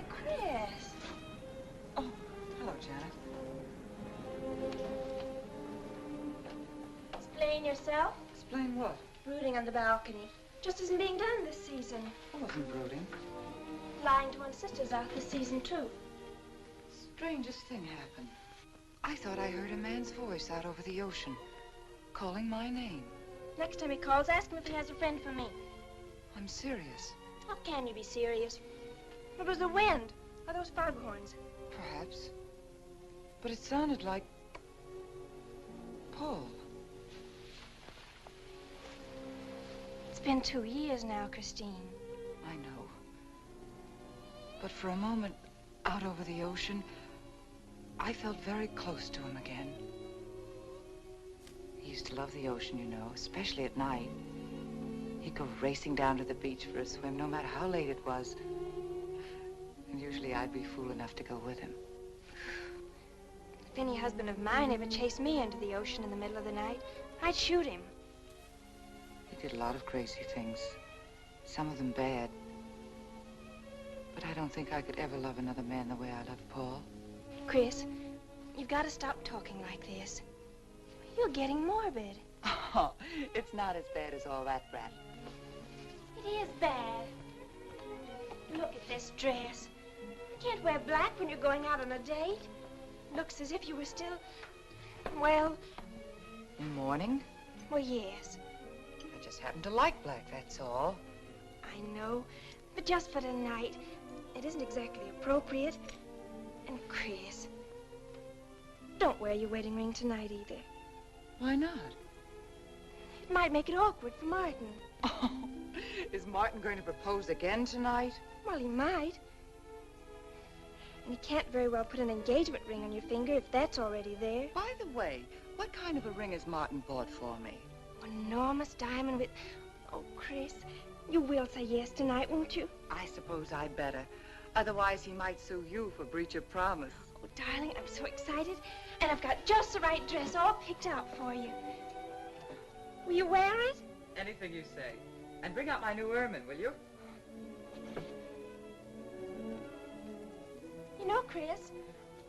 Chris. Oh, hello, Janet. Explain yourself. Explain what? Brooding on the balcony. Just isn't being done this season. I wasn't brooding. Lying to one's sisters out this season, too. Strangest thing happened. I thought I heard a man's voice out over the ocean, calling my name. Next time he calls, ask him if he has a friend for me. I'm serious. How can you be serious? It was the wind, or those foghorns. Perhaps. But it sounded like Paul. It's been 2 years now, Christine. I know. But for a moment, out over the ocean, I felt very close to him again. He used to love the ocean, you know, especially at night. He'd go racing down to the beach for a swim, no matter how late it was. And usually I'd be fool enough to go with him. If any husband of mine ever chased me into the ocean in the middle of the night, I'd shoot him. He did a lot of crazy things, some of them bad. But I don't think I could ever love another man the way I loved Paul. Chris, you've got to stop talking like this. You're getting morbid. Oh, it's not as bad as all that, Brat. It is bad. Look at this dress. You can't wear black when you're going out on a date. Looks as if you were still, well... In mourning? Well, yes. I just happen to like black, that's all. I know, but just for tonight, it isn't exactly appropriate. And Chris, don't wear your wedding ring tonight either. Why not? It might make it awkward for Martin. Oh, is Martin going to propose again tonight? Well, he might. And he can't very well put an engagement ring on your finger if that's already there. By the way, what kind of a ring has Martin bought for me? An enormous diamond with... Oh, Chris, you will say yes tonight, won't you? I suppose I'd better. Otherwise, he might sue you for breach of promise. Oh, darling, I'm so excited. And I've got just the right dress all picked out for you. Will you wear it? Anything you say. And bring out my new ermine, will you? You know, Chris,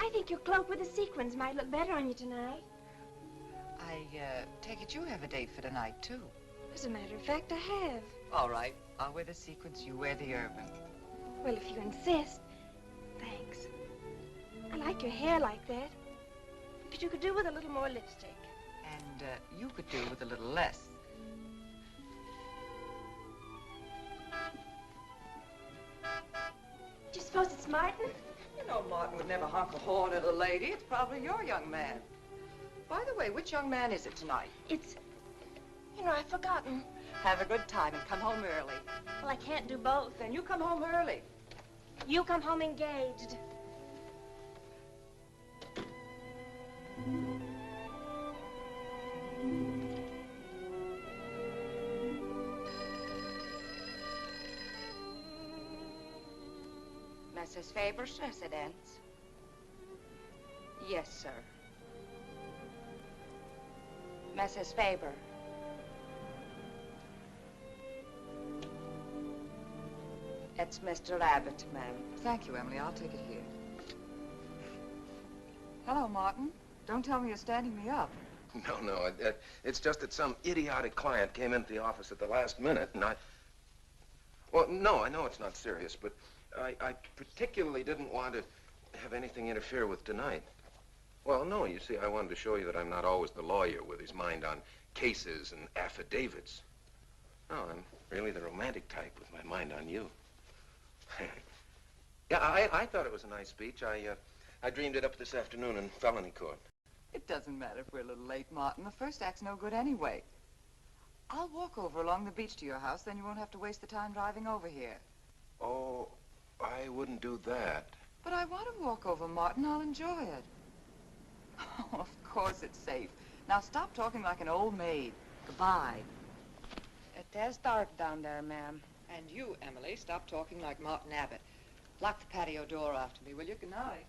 I think your cloak with the sequins might look better on you tonight. I take it you have a date for tonight, too. As a matter of fact, I have. All right. I'll wear the sequins, you wear the ermine. Well, if you insist. Thanks. I like your hair like that. But you could do with a little more lipstick. And you could do with a little less. Do you suppose it's Martin? You know Martin would never honk a horn at a lady. It's probably your young man. By the way, which young man is it tonight? It's... You know, I've forgotten. Have a good time and come home early. Well, I can't do both. Then you come home early. You come home engaged. Mrs. Faber's residence? Yes, sir. Mrs. Faber. It's Mr. Abbott, ma'am. Thank you, Emily. I'll take it here. Hello, Martin. Don't tell me you're standing me up. No. It's just that some idiotic client came into the office at the last minute, and I... Well, no, I know it's not serious, but I particularly didn't want to have anything interfere with tonight. Well, no, you see, I wanted to show you that I'm not always the lawyer with his mind on cases and affidavits. No, I'm really the romantic type with my mind on you. Yeah, I thought it was a nice speech. I dreamed it up this afternoon in felony court. It doesn't matter if we're a little late, Martin. The first act's no good anyway. I'll walk over along the beach to your house, then you won't have to waste the time driving over here. Oh, I wouldn't do that. But I want to walk over, Martin. I'll enjoy it. Oh, of course it's safe. Now stop talking like an old maid. Goodbye. It is dark down there, ma'am. And you, Emily, stop talking like Martin Abbott. Lock the patio door after me, will you? Good night.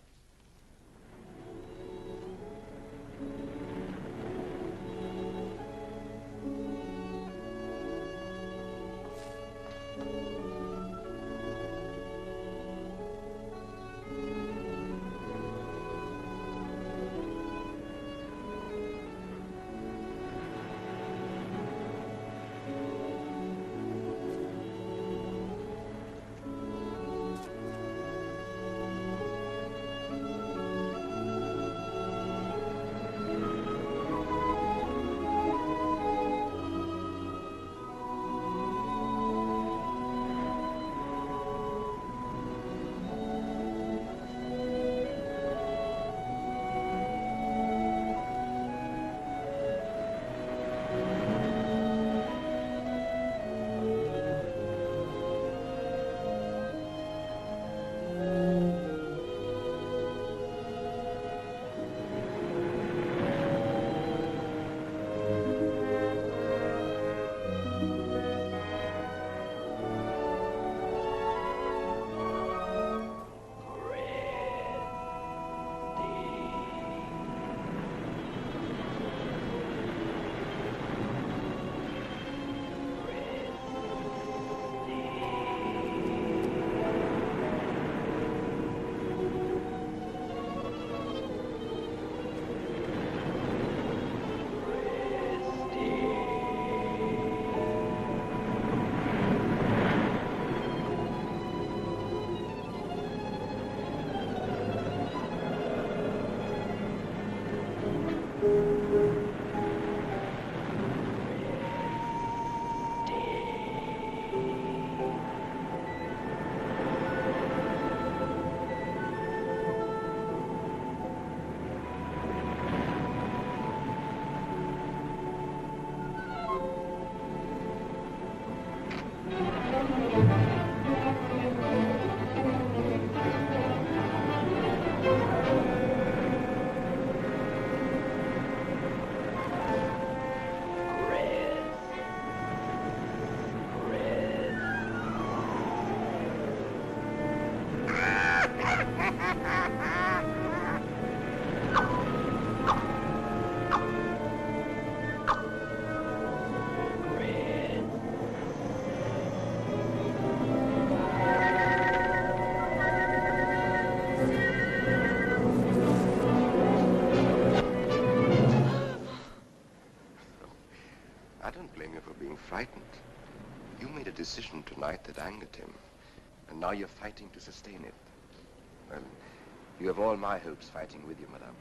fight that angered him. And now you're fighting to sustain it. Well, you have all my hopes fighting with you, madame.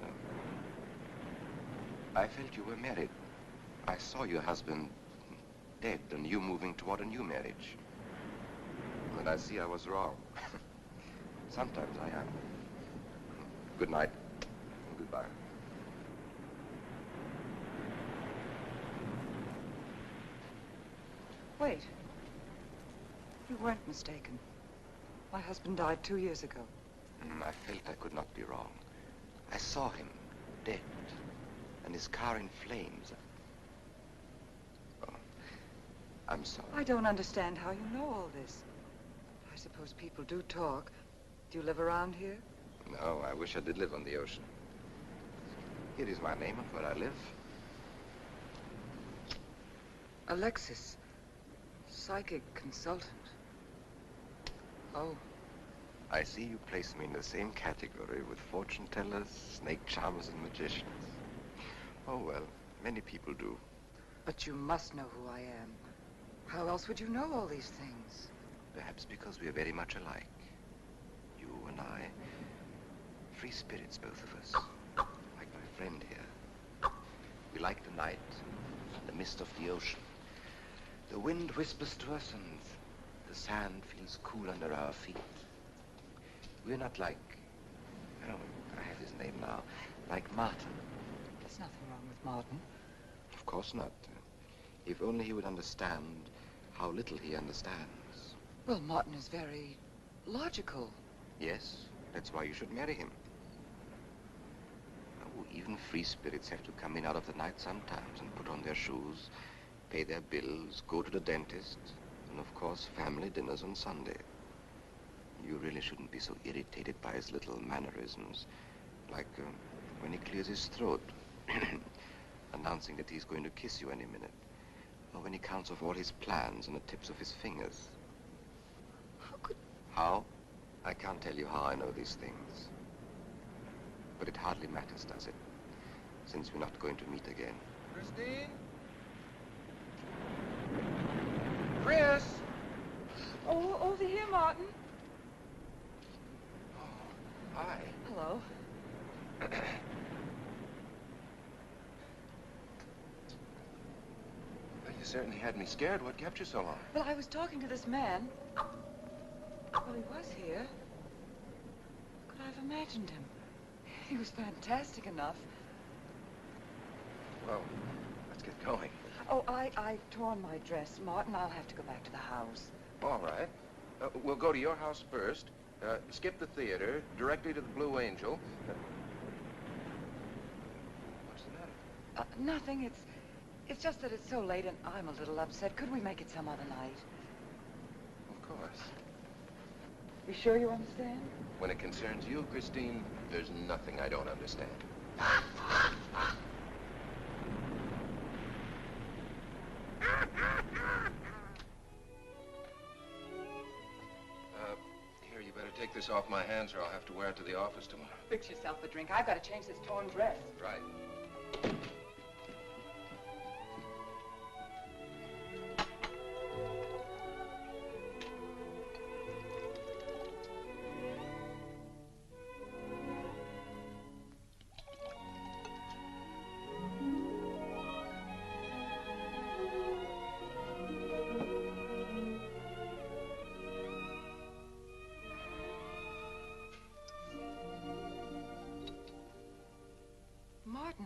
No. I felt you were married. I saw your husband dead and you moving toward a new marriage. And I see I was wrong. Sometimes I am. Good night and goodbye. Wait. You weren't mistaken. My husband died 2 years ago. I felt I could not be wrong. I saw him dead and his car in flames. Oh, I'm sorry. I don't understand how you know all this. I suppose people do talk. Do you live around here? No, I wish I did live on the ocean. Here is my name and where I live. Alexis. Psychic consultant. Oh. I see you place me in the same category with fortune tellers, snake charmers, and magicians. Oh, well, many people do. But you must know who I am. How else would you know all these things? Perhaps because we are very much alike. You and I. Free spirits, both of us. Like my friend here. We like the night, the mist of the ocean. The wind whispers to us and the sand feels cool under our feet. We're not like, oh, I have his name now, like Martin. There's nothing wrong with Martin. Of course not. If only he would understand how little he understands. Well, Martin is very logical. Yes, that's why you should marry him. Oh, even free spirits have to come in out of the night sometimes and put on their shoes, pay their bills, go to the dentist, and of course, family dinners on Sunday. You really shouldn't be so irritated by his little mannerisms, like when he clears his throat, announcing that he's going to kiss you any minute, or when he counts off all his plans on the tips of his fingers. How could... How? I can't tell you how I know these things. But it hardly matters, does it? Since we're not going to meet again. Christine? Chris! Oh, over here, Martin. Hi. Hello. Well, you certainly had me scared. What kept you so long? Well, I was talking to this man. Well, he was here. Could I have imagined him? He was fantastic enough. Well, let's get going. Oh, I've torn my dress, Martin. I'll have to go back to the house. All right. We'll go to your house first. Skip the theater, directly to the Blue Angel. What's the matter? Nothing. It's just that it's so late and I'm a little upset. Could we make it some other night? Of course. You sure you understand? When it concerns you, Christine, there's nothing I don't understand. Here, you better take this off my hands or I'll have to wear it to the office tomorrow. Fix yourself a drink. I've got to change this torn dress. Right.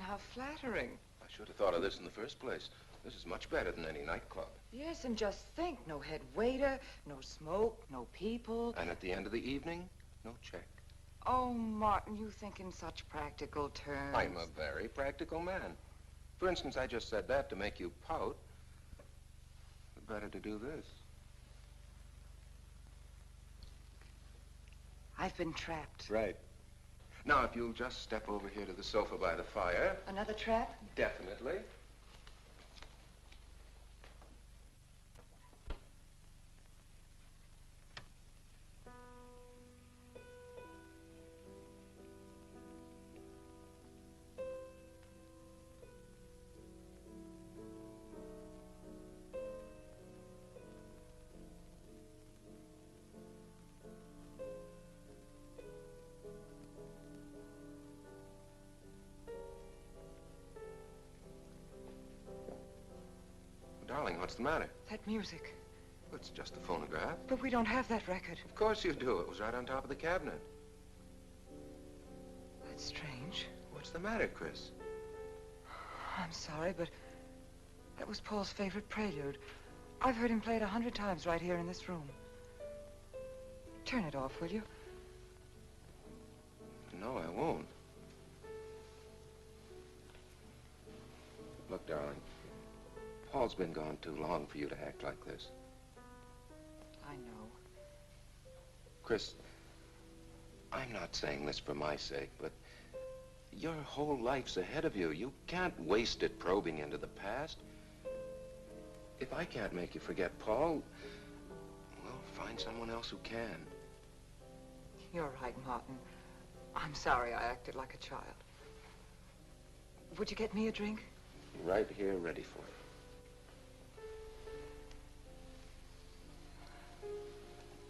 How flattering. I should have thought of this in the first place. This is much better than any nightclub. Yes, and just think, no head waiter, no smoke, no people. And at the end of the evening, no check. Oh, Martin, you think in such practical terms. I'm a very practical man. For instance, I just said that to make you pout. But better to do this. I've been trapped. Right. Now, if you'll just step over here to the sofa by the fire. Another trap? Definitely. What's the matter? That music. It's just a phonograph. But we don't have that record. Of course you do. It was right on top of the cabinet. That's strange. What's the matter, Chris? I'm sorry, but that was Paul's favorite Prelude. I've heard him play it 100 times right here in this room. Turn it off, will you? No, I won't. Look, darling, Paul's been gone too long for you to act like this. I know. Chris, I'm not saying this for my sake, but your whole life's ahead of you. You can't waste it probing into the past. If I can't make you forget Paul, well, find someone else who can. You're right, Martin. I'm sorry I acted like a child. Would you get me a drink? Right here, ready for you.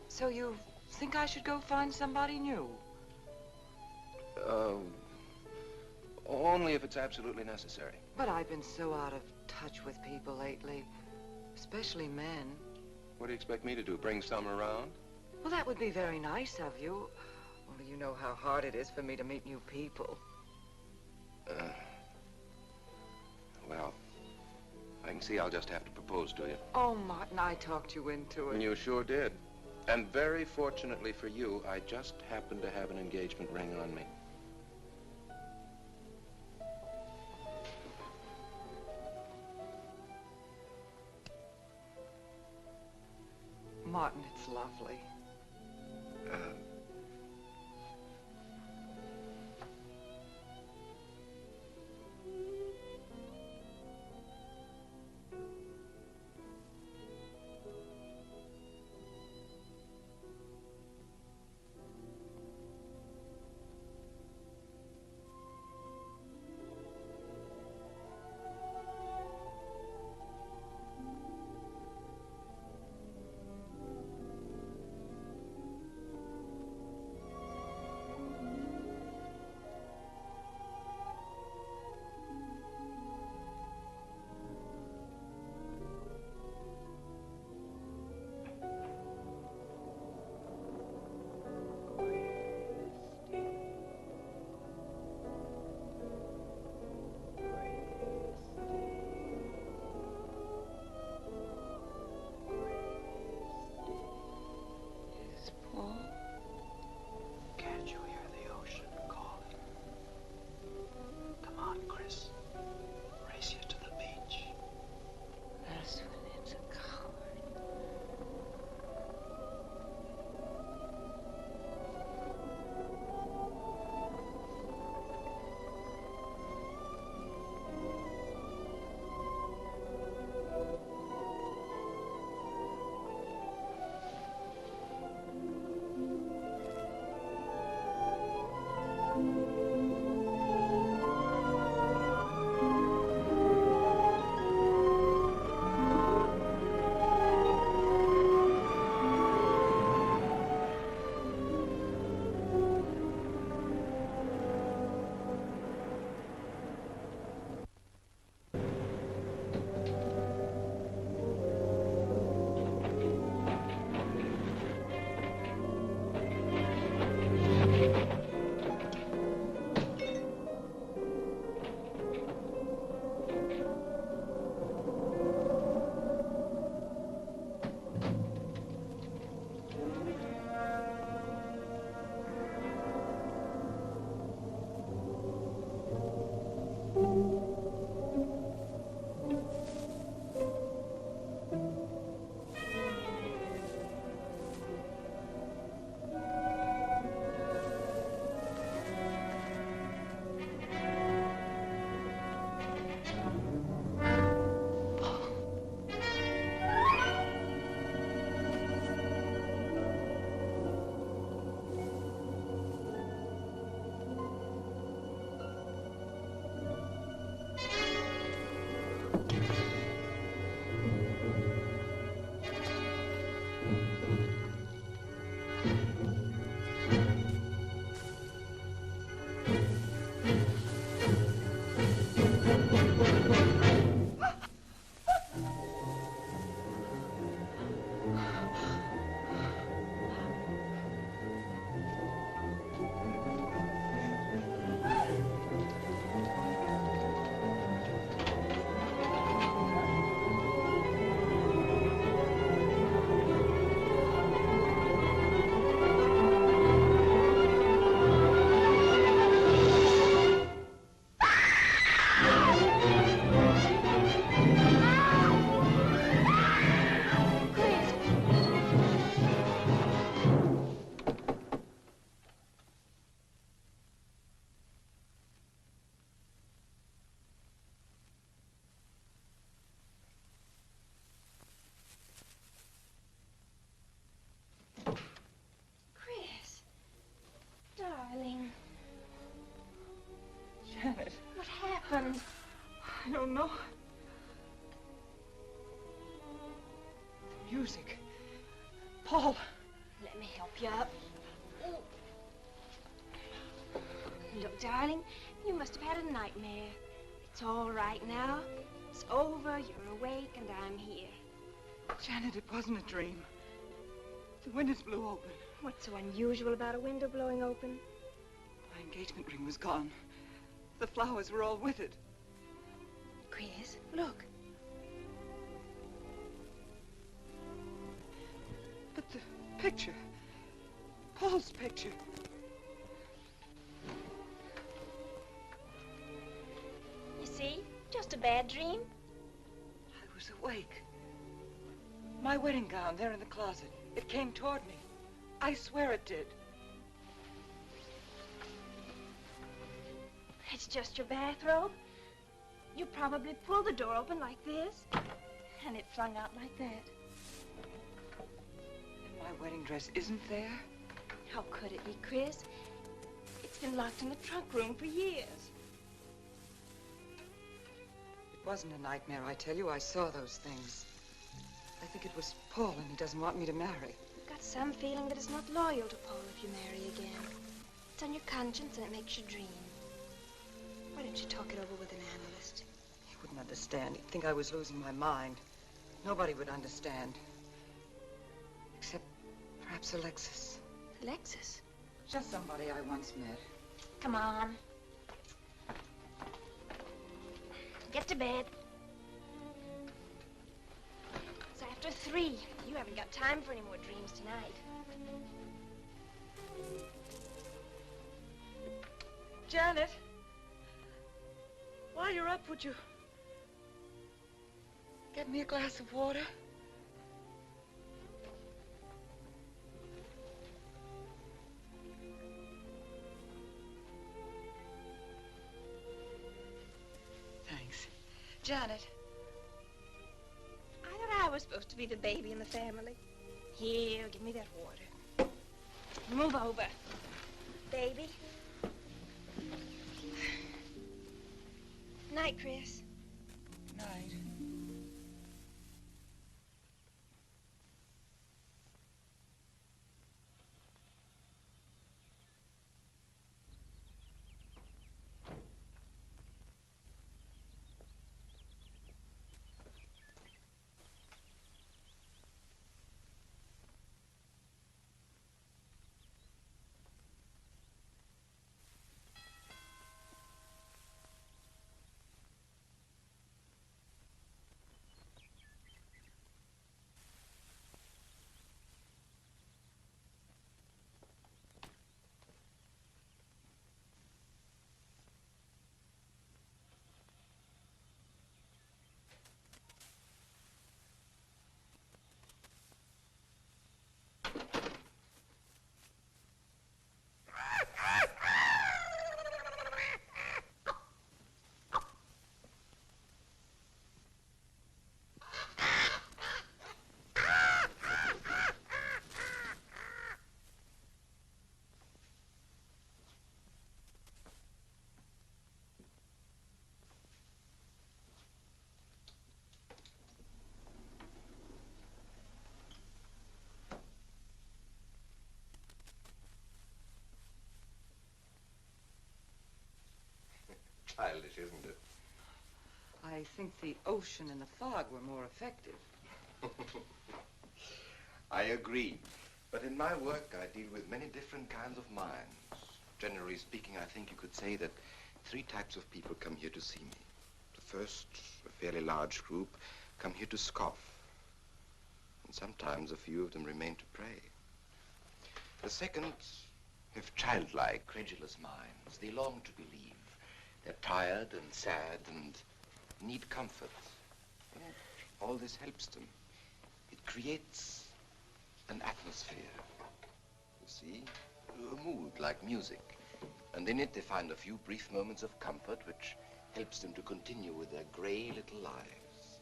So you think I should go find somebody new? Only if it's absolutely necessary. But I've been so out of touch with people lately, especially men. What do you expect me to do, bring some around? Well, that would be very nice of you. Only you know how hard it is for me to meet new people. Well, I can see I'll just have to propose to you. Oh, Martin, I talked you into it. You sure did. And very fortunately for you, I just happened to have an engagement ring on me. Martin, it's lovely. Darling. Janet. What happened? I don't know. The music. Paul. Let me help you up. Look, darling, you must have had a nightmare. It's all right now. It's over, you're awake, and I'm here. Janet, it wasn't a dream. The windows blew open. What's so unusual about a window blowing open? My engagement ring was gone. The flowers were all with it. Chris, look. But the picture. Paul's picture. You see? Just a bad dream. I was awake. My wedding gown there in the closet. It came toward me. I swear it did. It's just your bathrobe. You probably pulled the door open like this, and it flung out like that. And my wedding dress isn't there? How could it be, Chris? It's been locked in the trunk room for years. It wasn't a nightmare, I tell you. I saw those things. I think it was Paul, and he doesn't want me to marry. You've got some feeling that it's not loyal to Paul if you marry again. It's on your conscience, and it makes you dream. Why don't you talk it over with an analyst? He wouldn't understand. He'd think I was losing my mind. Nobody would understand. Except perhaps Alexis. Alexis? Just somebody I once met. Come on. Get to bed. It's after 3. You haven't got time for any more dreams tonight. Janet, while you're up, would you get me a glass of water? Thanks. Janet. I thought I was supposed to be the baby in the family. Here, give me that water. Move over. Baby. Night, Chris. Night. Childish, isn't it? I think the ocean and the fog were more effective. I agree. But in my work, I deal with many different kinds of minds. Generally speaking, I think you could say that 3 types of people come here to see me. The first, a fairly large group, come here to scoff. And sometimes a few of them remain to pray. The second have childlike, credulous minds. They long to believe. They're tired and sad and need comfort. And all this helps them. It creates an atmosphere, you see, a mood like music. And in it they find a few brief moments of comfort which helps them to continue with their gray little lives.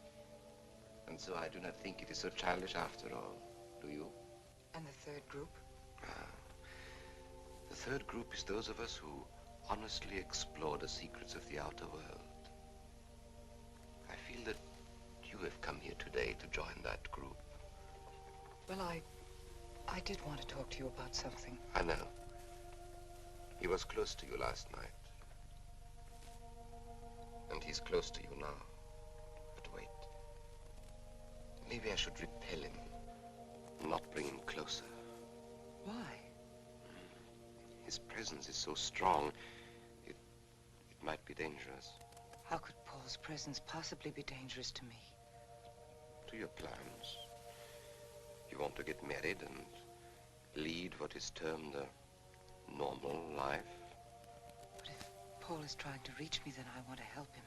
And so I do not think it is so childish after all, do you? And the third group? The third group is those of us who honestly explore the secrets of the outer world. I feel that you have come here today to join that group. Well, I did want to talk to you about something. I know. He was close to you last night. And he's close to you now. But wait. Maybe I should repel him, not bring him closer. Why? His presence is so strong, it might be dangerous. How could Paul's presence possibly be dangerous to me? To your plans. You want to get married and lead what is termed a normal life. But if Paul is trying to reach me, then I want to help him.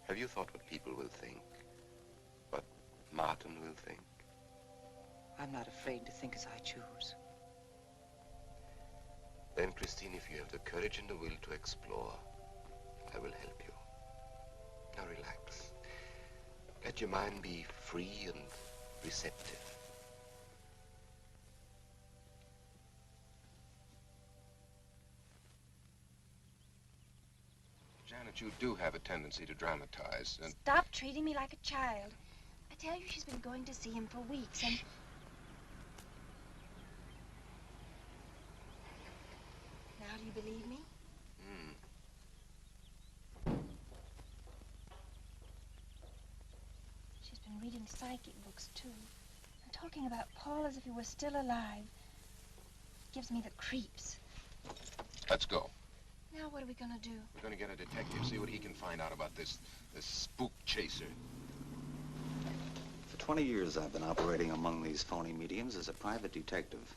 Have you thought what people will think? What Martin will think? I'm not afraid to think as I choose. Then, Christine, if you have the courage and the will to explore, I will help you. Now relax. Let your mind be free and receptive. Janet, you do have a tendency to dramatize, and... Stop treating me like a child. I tell you, she's been going to see him for weeks, and... Now do you believe me? She's been reading psychic books, too. And talking about Paul as if he were still alive. It gives me the creeps. Let's go. Now what are we gonna do? We're gonna get a detective, see what he can find out about this spook chaser. For 20 years, I've been operating among these phony mediums as a private detective.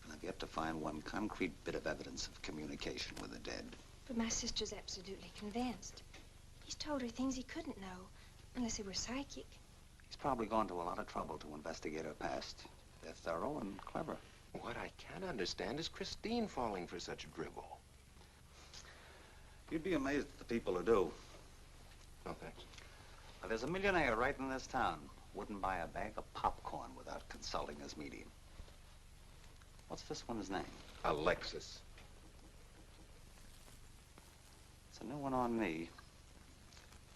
And I've yet to find one concrete bit of evidence of communication with the dead. But my sister's absolutely convinced. He's told her things he couldn't know, unless he were psychic. He's probably gone to a lot of trouble to investigate her past. They're thorough and clever. What I can't understand is Christine falling for such drivel. You'd be amazed at the people who do. No, thanks. Now, there's a millionaire right in this town. Wouldn't buy a bag of popcorn without consulting his medium. What's this one's name? Alexis. It's a new one on me.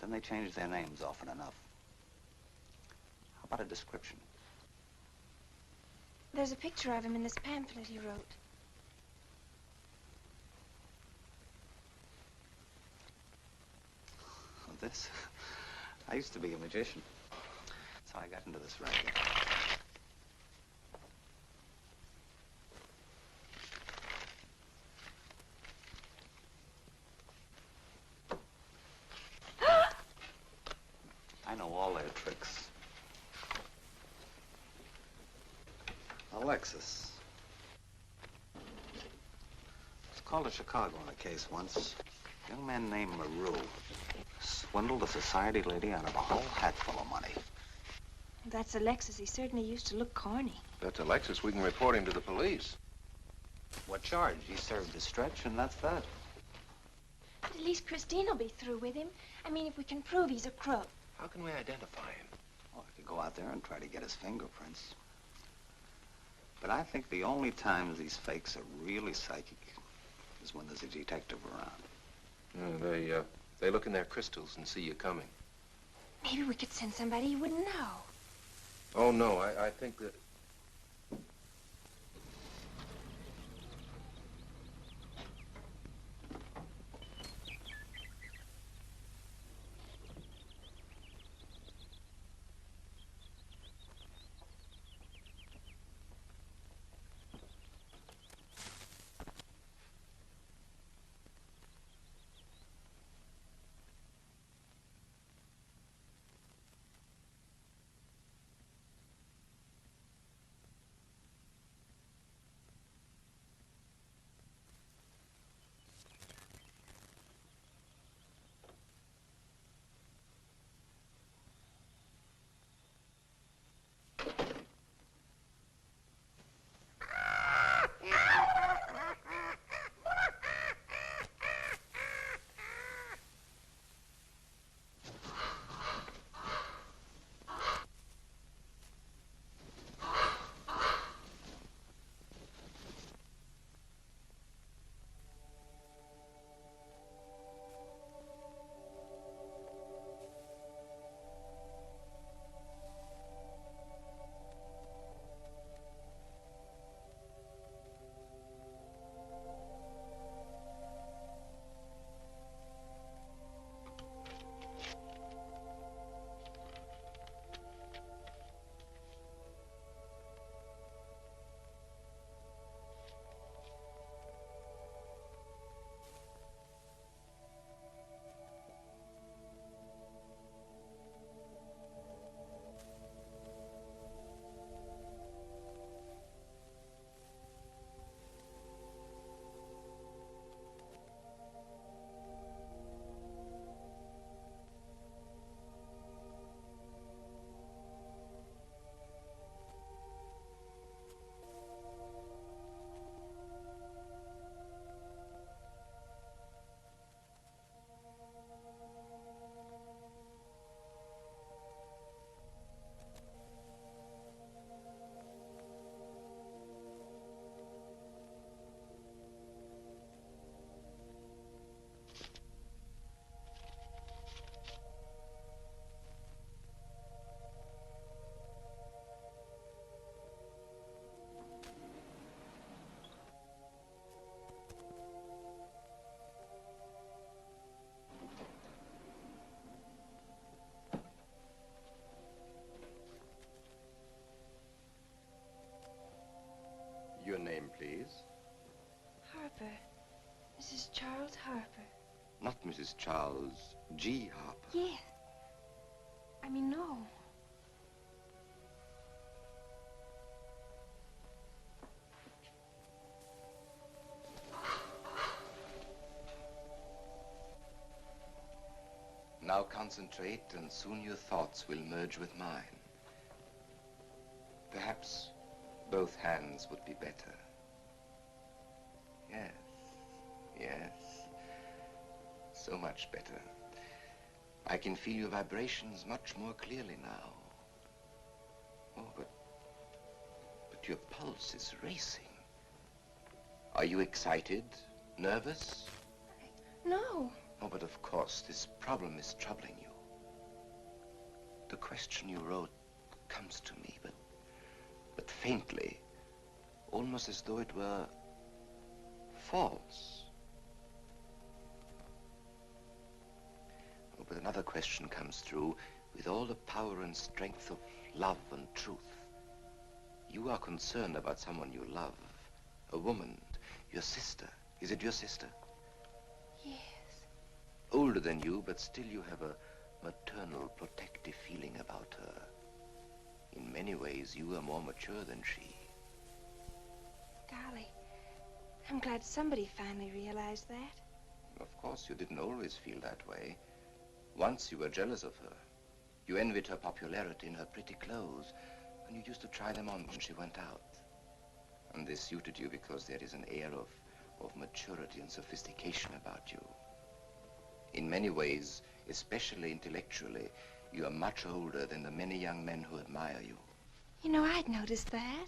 Then they change their names often enough. How about a description? There's a picture of him in this pamphlet he wrote. This? I used to be a magician. That's how I got into this racket. I know all their tricks. Alexis. Was called to Chicago on a case once. A young man named Maru swindled a society lady out of a whole hatful of money. That's Alexis. He certainly used to look corny. That's Alexis. We can report him to the police. What charge? He served his stretch, and that's that. But at least Christine will be through with him. I mean, if we can prove he's a crook. How can we identify him? Well, I could go out there and try to get his fingerprints. But I think the only times these fakes are really psychic is when there's a detective around. They look in their crystals and see you coming. Maybe we could send somebody you wouldn't know. Oh, no, I think that... Your name, please? Harper. Mrs. Charles Harper. Not Mrs. Charles G. Harper. Yes. I mean, no. Now concentrate, and soon your thoughts will merge with mine. Perhaps both hands would be better. Yes, yes. So much better. I can feel your vibrations much more clearly now. Oh, but your pulse is racing. Are you excited? Nervous? No. Oh, but of course, this problem is troubling you. The question you wrote comes to me, but faintly, almost as though it were false. Oh, but another question comes through with all the power and strength of love and truth. You are concerned about someone you love, a woman, your sister. Is it your sister? Yes. Older than you, but still you have a maternal, protective feeling about her. In many ways, you are more mature than she. Golly, I'm glad somebody finally realized that. Of course, you didn't always feel that way. Once you were jealous of her. You envied her popularity in her pretty clothes, and you used to try them on when she went out. And this suited you because there is an air of maturity and sophistication about you. In many ways, especially intellectually, you are much older than the many young men who admire you. You know, I'd noticed that.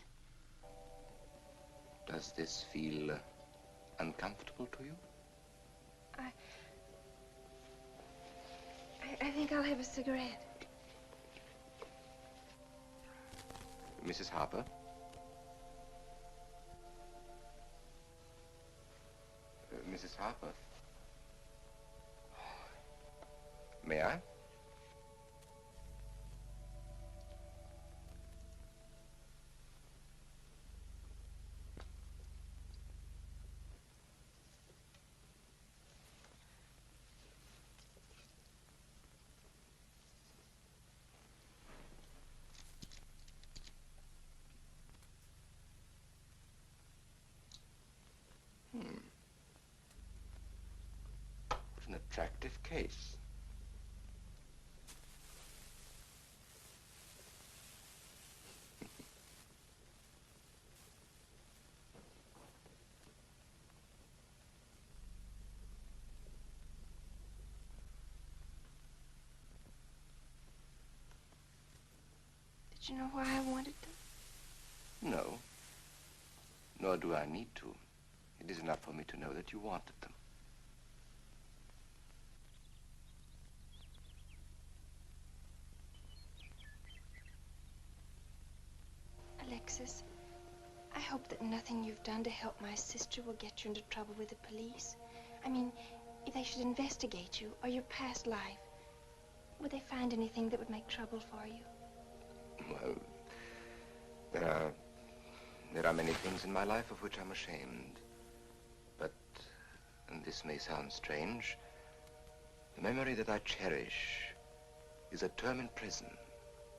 Does this feel uncomfortable to you? I think I'll have a cigarette. Mrs. Harper? Mrs. Harper? May I? What an attractive case. Did you know why I wanted them? No. Nor do I need to. It is enough for me to know that you wanted them. Alexis, I hope that nothing you've done to help my sister will get you into trouble with the police. I mean, if they should investigate you or your past life, would they find anything that would make trouble for you? Well, there are many things in my life of which I'm ashamed. But, and this may sound strange, the memory that I cherish is a term in prison.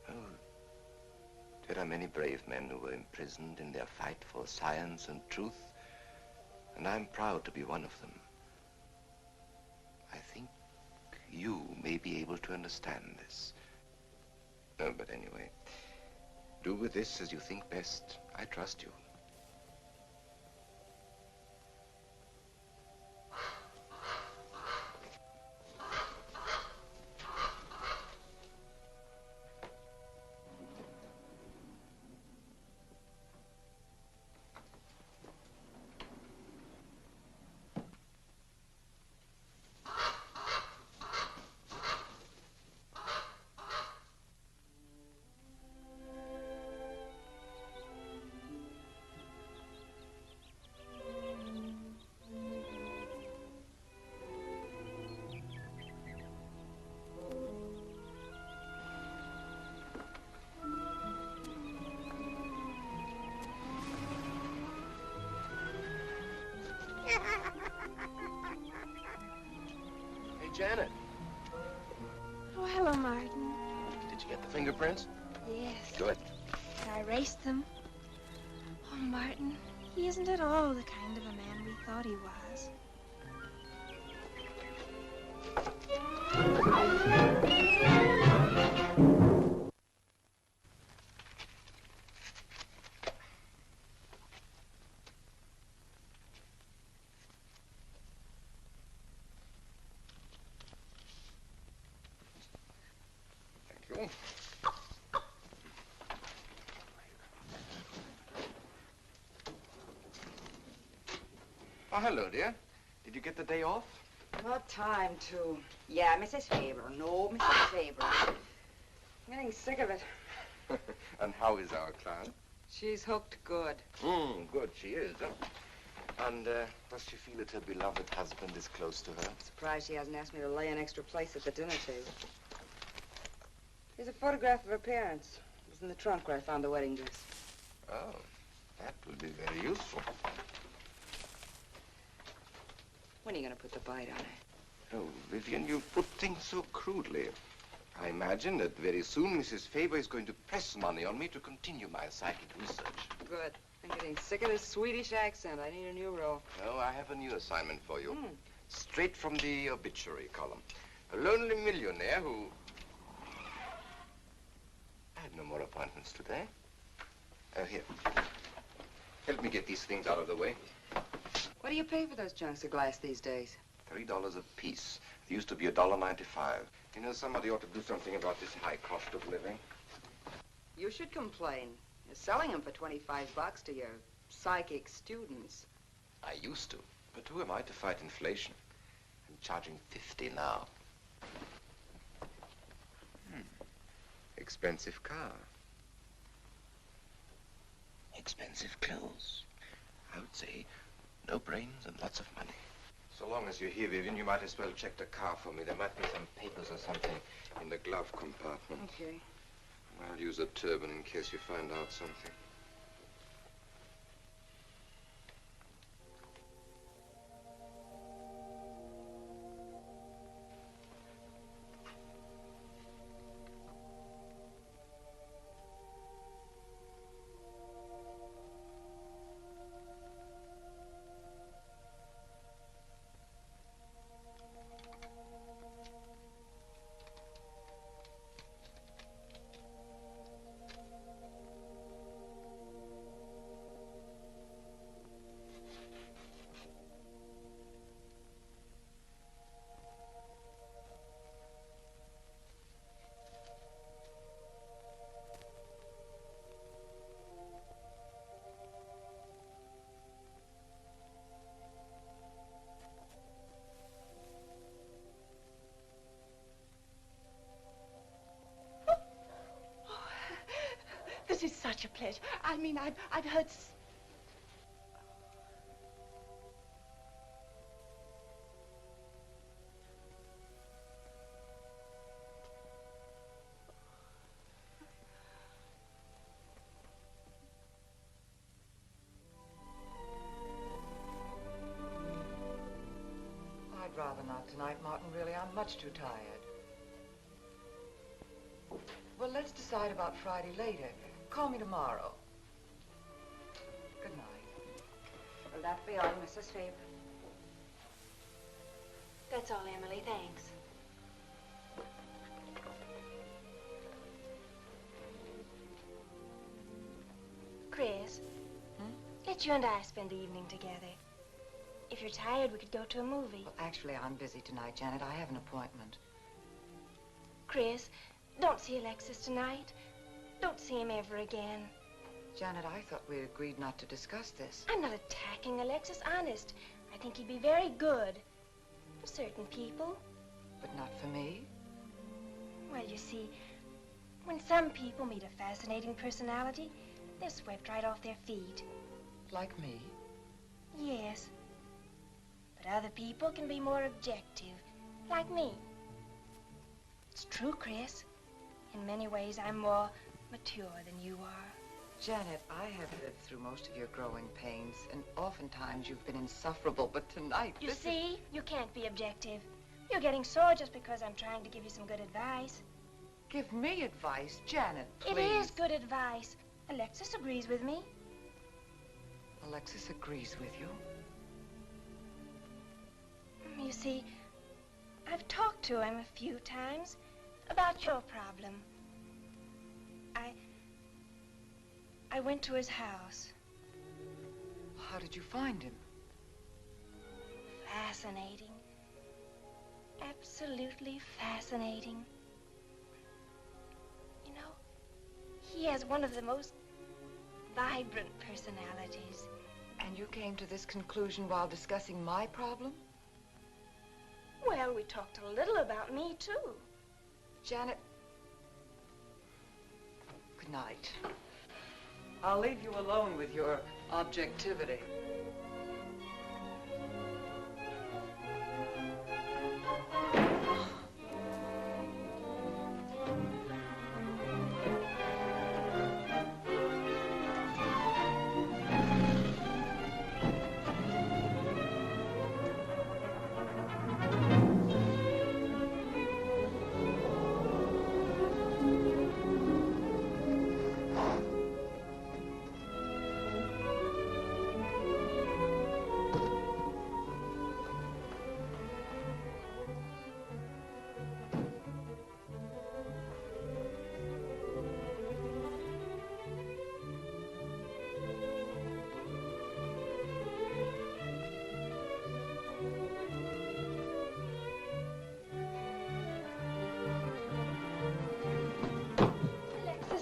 Oh, there are many brave men who were imprisoned in their fight for science and truth, and I'm proud to be one of them. I think you may be able to understand this. No, but anyway, do with this as you think best. I trust you. erase them. Oh, Martin, he isn't at all the kind of a man we thought he was. Oh, hello, dear. Did you get the day off? What time to? Yeah, Mrs. Faber. No, Mrs. Faber. I'm getting sick of it. And how is our client? She's hooked good. Good, she is. And does she feel that her beloved husband is close to her? Surprised she hasn't asked me to lay an extra place at the dinner table. Here's a photograph of her parents. It was in the trunk where I found the wedding dress. Oh, that will be very useful. When are you going to put the bite on it? Oh, Vivian, you put things so crudely. I imagine that very soon Mrs. Faber is going to press money on me to continue my psychic research. Good. I'm getting sick of this Swedish accent. I need a new role. Oh, I have a new assignment for you. Straight from the obituary column. A lonely millionaire who... I have no more appointments today. Here. Help me get these things out of the way. What do you pay for those junks of glass these days? $3 a piece. They used to be $1.95. You know, somebody ought to do something about this high cost of living. You should complain. You're selling them for 25 bucks to your psychic students. I used to. But who am I to fight inflation? I'm charging 50 now. Expensive car. Expensive clothes. I would say no brains and lots of money. So long as you're here, Vivian, you might as well check the car for me. There might be some papers or something in the glove compartment. Okay. I'll use a turban in case you find out something. This is such a pleasure. I mean, I've heard... I'd rather not tonight, Martin, really. I'm much too tired. Well, let's decide about Friday later. Call me tomorrow. Good night. Will that be all, Mrs. Faber? That's all, Emily. Thanks. Chris, let you and I spend the evening together. If you're tired, we could go to a movie. Well, actually, I'm busy tonight, Janet. I have an appointment. Chris, don't see Alexis tonight. Don't see him ever again. Janet, I thought we agreed not to discuss this. I'm not attacking Alexis, honest. I think he'd be very good for certain people. But not for me? Well, you see, when some people meet a fascinating personality, they're swept right off their feet. Like me? Yes. But other people can be more objective, like me. It's true, Chris. In many ways, I'm more mature than you are. Janet, I have lived through most of your growing pains, and oftentimes you've been insufferable, but tonight... You see, you can't be objective. You're getting sore just because I'm trying to give you some good advice. Give me advice, Janet, please. It is good advice. Alexis agrees with me. Alexis agrees with you? You see, I've talked to him a few times about your problem. I went to his house. How did you find him? Fascinating. Absolutely fascinating. You know, he has one of the most vibrant personalities. And you came to this conclusion while discussing my problem? Well, we talked a little about me, too. Janet, good night. I'll leave you alone with your objectivity.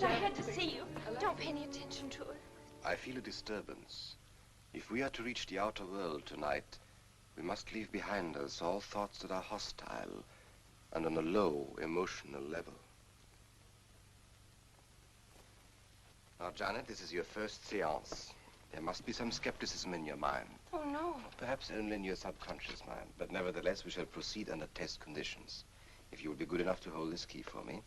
I had to see you. Don't pay any attention to it. I feel a disturbance. If we are to reach the outer world tonight, we must leave behind us all thoughts that are hostile and on a low emotional level. Now, Janet, this is your first seance. There must be some skepticism in your mind. Oh, no. Perhaps only in your subconscious mind, but nevertheless, we shall proceed under test conditions. If you will be good enough to hold this key for me.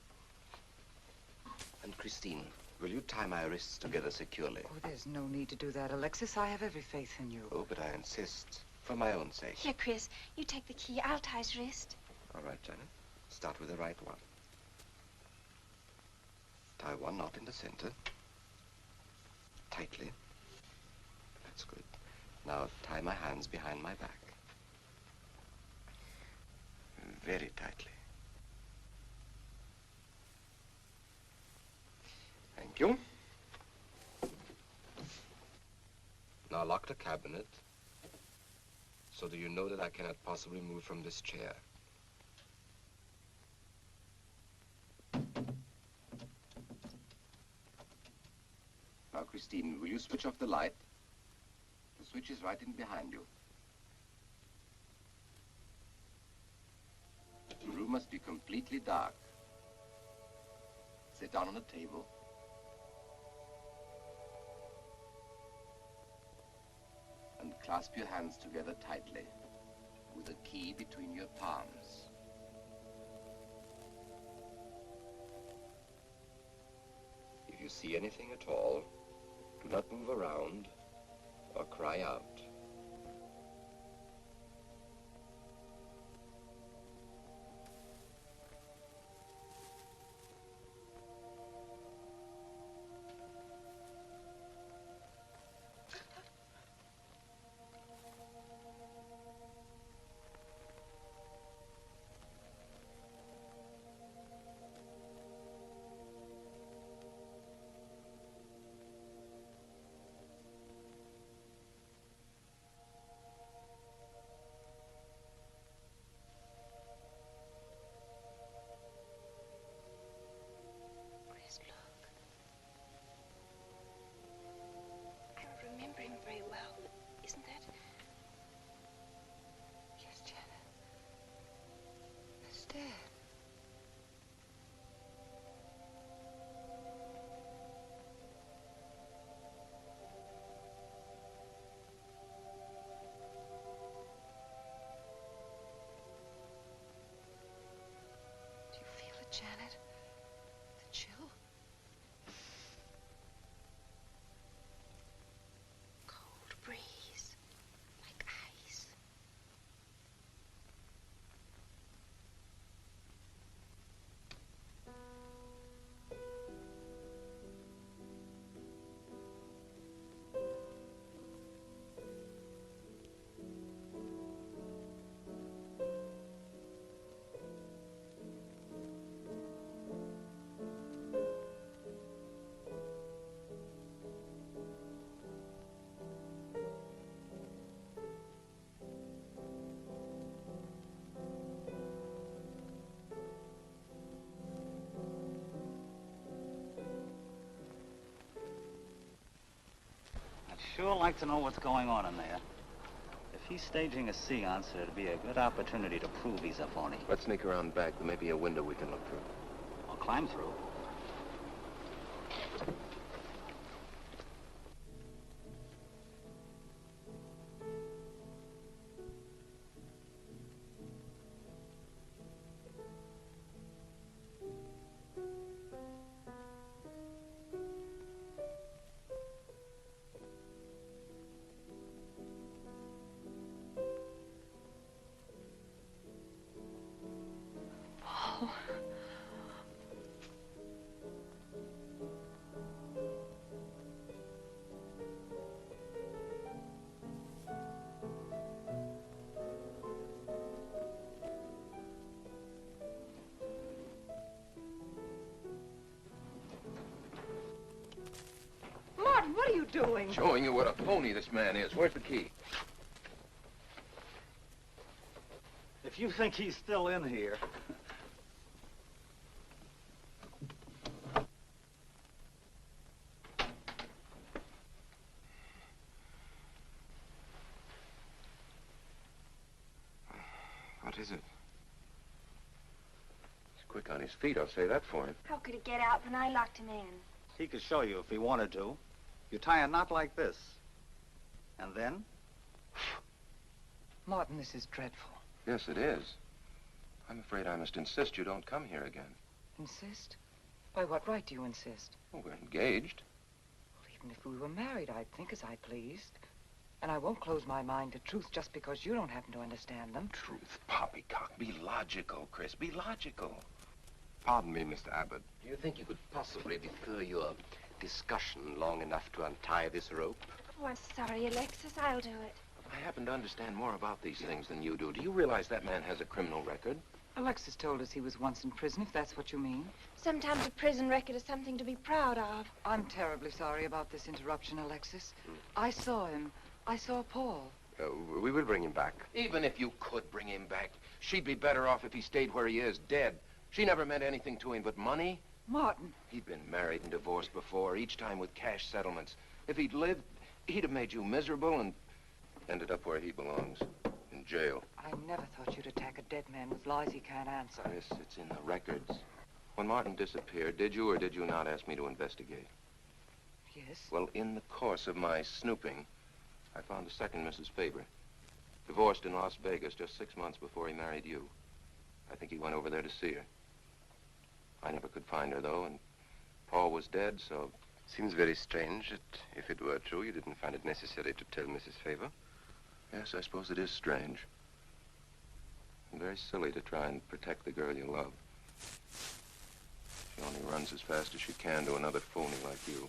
And Christine, will you tie my wrists together securely? Oh, there's no need to do that, Alexis. I have every faith in you. Oh, but I insist. For my own sake. Here, Chris, you take the key. I'll tie his wrist. All right, Janet. Start with the right one. Tie one knot in the center. Tightly. That's good. Now tie my hands behind my back. Very tightly. Thank you. Now lock the cabinet. So do you know that I cannot possibly move from this chair? Now, Christine, will you switch off the light? The switch is right in behind you. The room must be completely dark. Sit down on the table. And clasp your hands together tightly, with a key between your palms. If you see anything at all, do not move around or cry out. sure like to know what's going on in there. If he's staging a seance, it'd be a good opportunity to prove he's a phony. Let's sneak around back. There may be a window we can look through. I'll climb through. What are you doing? Showing you what a phony this man is. Where's the key? If you think he's still in here... What is it? He's quick on his feet, I'll say that for him. How could he get out when I locked him in? He could show you if he wanted to. You tie a knot like this. And then? Martin, this is dreadful. Yes, it is. I'm afraid I must insist you don't come here again. Insist? By what right do you insist? Well, we're engaged. Well, even if we were married, I'd think as I pleased. And I won't close my mind to truth just because you don't happen to understand them. Truth, poppycock. Be logical, Chris. Be logical. Pardon me, Mr. Abbott. Do you think you could possibly defer your discussion long enough to untie this rope? Oh, I'm sorry, Alexis. I'll do it. I happen to understand more about these things than you do. Do you realize that man has a criminal record? Alexis told us he was once in prison, if that's what you mean. Sometimes a prison record is something to be proud of. I'm terribly sorry about this interruption, Alexis. I saw him. I saw Paul. We will bring him back. Even if you could bring him back, she'd be better off if he stayed where he is, dead. She never meant anything to him but money. Martin. He'd been married and divorced before, each time with cash settlements. If he'd lived, he'd have made you miserable and ended up where he belongs, in jail. I never thought you'd attack a dead man with lies he can't answer. Yes, it's in the records. When Martin disappeared, did you or did you not ask me to investigate? Yes. Well, in the course of my snooping, I found a second Mrs. Faber, divorced in Las Vegas just 6 months before he married you. I think he went over there to see her. I never could find her, though, and Paul was dead, so... Seems very strange that if it were true, you didn't find it necessary to tell Mrs. Faber. Yes, I suppose it is strange. And very silly to try and protect the girl you love. She only runs as fast as she can to another phony like you.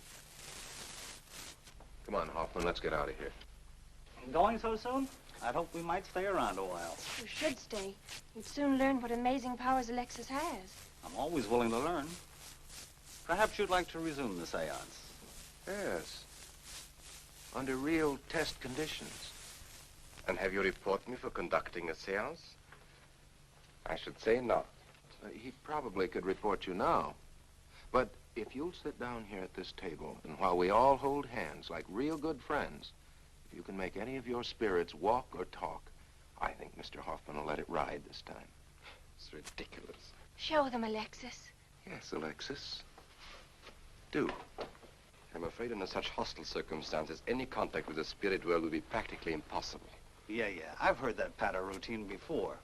Come on, Hoffman, let's get out of here. Going so soon? I'd hope we might stay around a while. You should stay. You'd soon learn what amazing powers Alexis has. I'm always willing to learn. Perhaps you'd like to resume the seance. Yes. Under real test conditions. And have you reported me for conducting a seance? I should say not. He probably could report you now. But if you'll sit down here at this table, and while we all hold hands like real good friends, if you can make any of your spirits walk or talk, I think Mr. Hoffman will let it ride this time. It's ridiculous. Show them, Alexis. Yes, Alexis. Do. I'm afraid under such hostile circumstances, any contact with the spirit world would be practically impossible. Yeah. I've heard that patter routine before.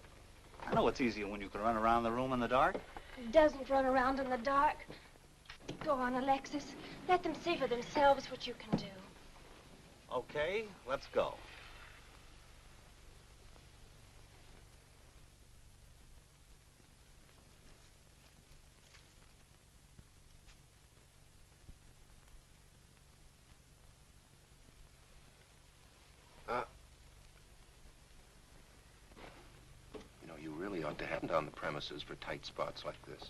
I know it's easier when you can run around the room in the dark. Who doesn't run around in the dark? Go on, Alexis. Let them see for themselves what you can do. Okay, let's go. You really ought to have on the premises for tight spots like this.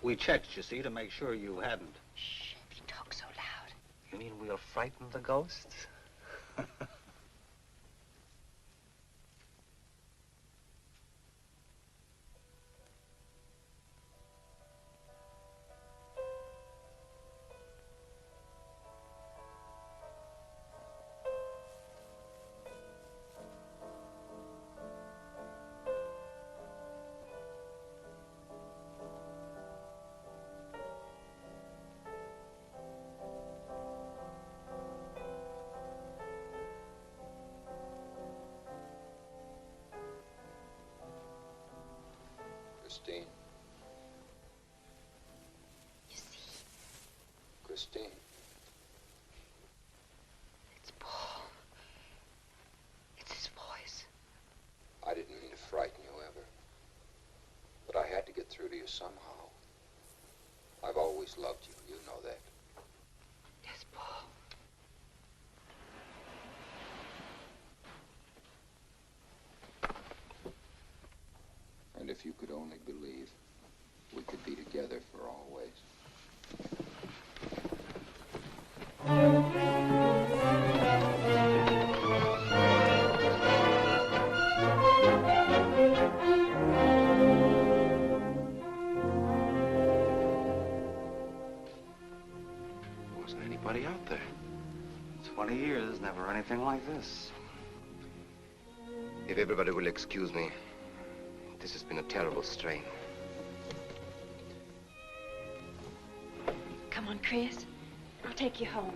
We checked, you see, to make sure you hadn't. Shh, you talk so loud. You mean we'll frighten the ghosts? Christine. You see? Christine. It's Paul. It's his voice. I didn't mean to frighten you ever. But I had to get through to you somehow. I've always loved you. You know that. Yes, Paul. And if you could only believe, we could be together for always. Wasn't anybody out there. 20 years, never anything like this. If everybody will excuse me, this has been a terrible strain. Come on, Chris. I'll take you home.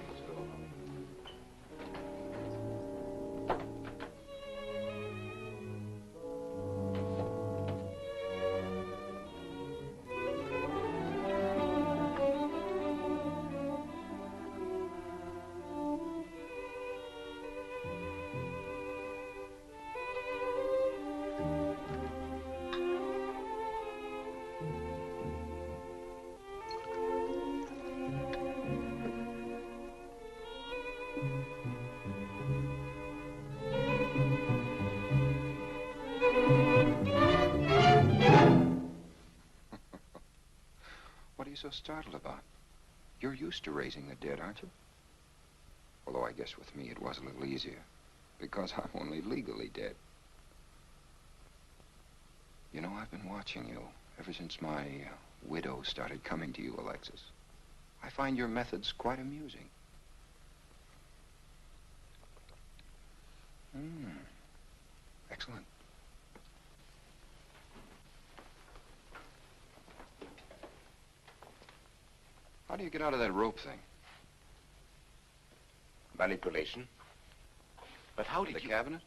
What are you so startled about? You're used to raising the dead, aren't you? Although I guess with me it was a little easier, because I'm only legally dead. You know, I've been watching you ever since my widow started coming to you, Alexis. I find your methods quite amusing. Excellent. How do you get out of that rope thing? Manipulation. But how did The you... cabinet?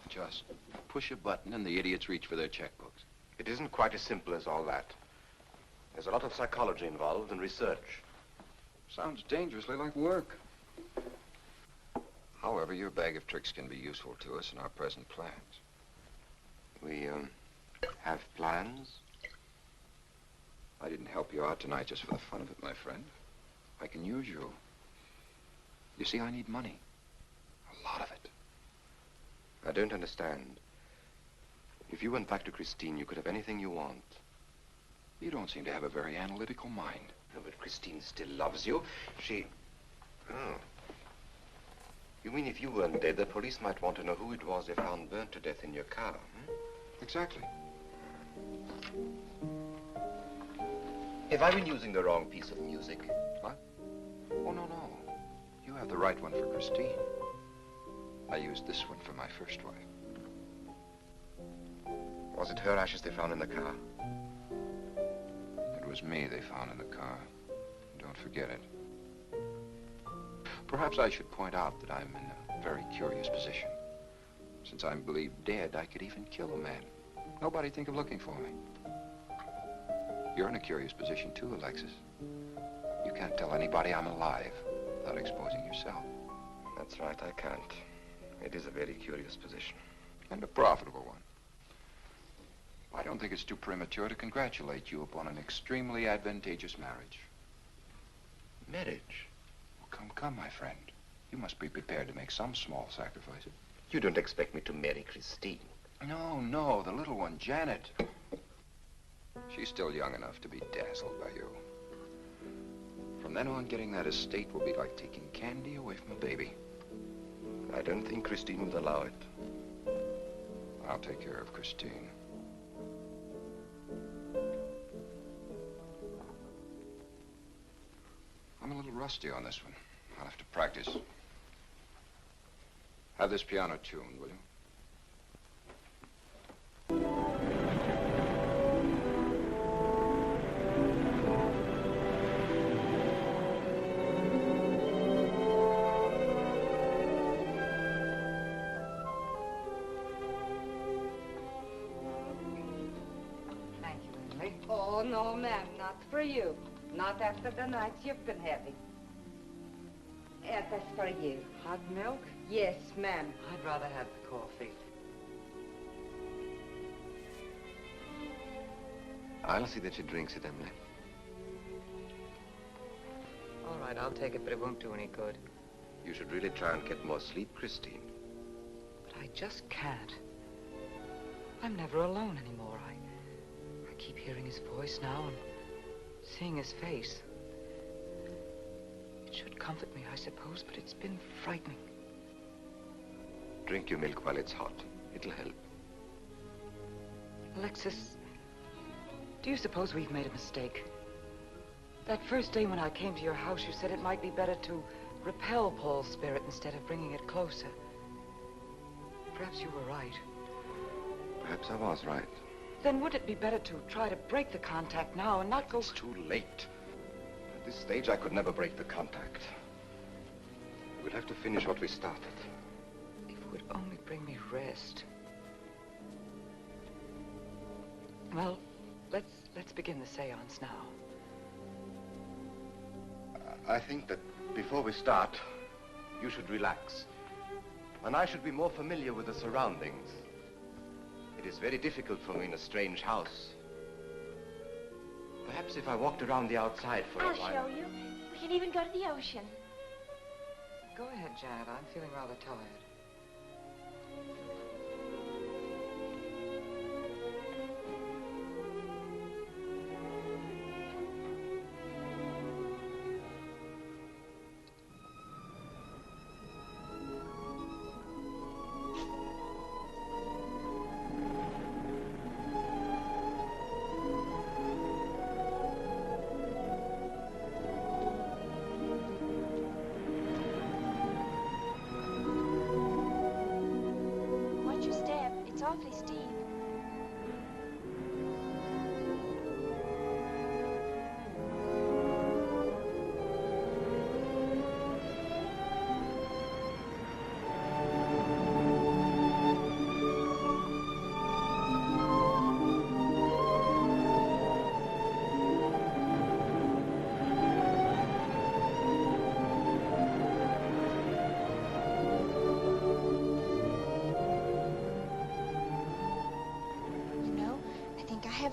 Just push a button and the idiots reach for their checkbooks. It isn't quite as simple as all that. There's a lot of psychology involved and research. Sounds dangerously like work. However, your bag of tricks can be useful to us in our present plans. We, have plans? I didn't help you out tonight just for the fun of it, my friend. I can use you. You see, I need money. A lot of it. I don't understand. If you went back to Christine, you could have anything you want. You don't seem to have a very analytical mind. No, but Christine still loves you. She... Oh. You mean if you weren't dead, the police might want to know who it was they found burnt to death in your car, hmm? Exactly. Have I been using the wrong piece of music? What? Oh, no, no. You have the right one for Christine. I used this one for my first wife. Was it her ashes they found in the car? It was me they found in the car. Don't forget it. Perhaps I should point out that I'm in a very curious position. Since I'm believed dead, I could even kill a man. Nobody'd think of looking for me. You're in a curious position too, Alexis. You can't tell anybody I'm alive without exposing yourself. That's right, I can't. It is a very curious position. And a profitable one. I don't think it's too premature to congratulate you upon an extremely advantageous marriage. Marriage? Come, my friend. You must be prepared to make some small sacrifices. You don't expect me to marry Christine? No, the little one, Janet. She's still young enough to be dazzled by you. From then on, getting that estate will be like taking candy away from a baby. I don't think Christine would allow it. I'll take care of Christine. I'm a little rusty on this one. I'll have to practice. Have this piano tuned, will you? Oh, no, ma'am, not for you. Not after the night you've been having. That's for you. Hot milk? Yes, ma'am. I'd rather have the coffee. I'll see that she drinks it, Emily. All right, I'll take it, but it won't do any good. You should really try and get more sleep, Christine. But I just can't. I'm never alone anymore. I keep hearing his voice now and seeing his face. It should comfort me, I suppose, but it's been frightening. Drink your milk while it's hot. It'll help. Alexis, do you suppose we've made a mistake? That first day when I came to your house, you said it might be better to repel Paul's spirit instead of bringing it closer. Perhaps you were right. Perhaps I was right. Then would it be better to try to break the contact now and not go... It's too late. At this stage, I could never break the contact. We'll have to finish what we started. If it would only bring me rest. Well, let's begin the seance now. I think that before we start, you should relax. And I should be more familiar with the surroundings. It is very difficult for me in a strange house. Perhaps if I walked around the outside for a while... I'll show you. We can even go to the ocean. Go ahead, Janet. I'm feeling rather tired. Awfully steep.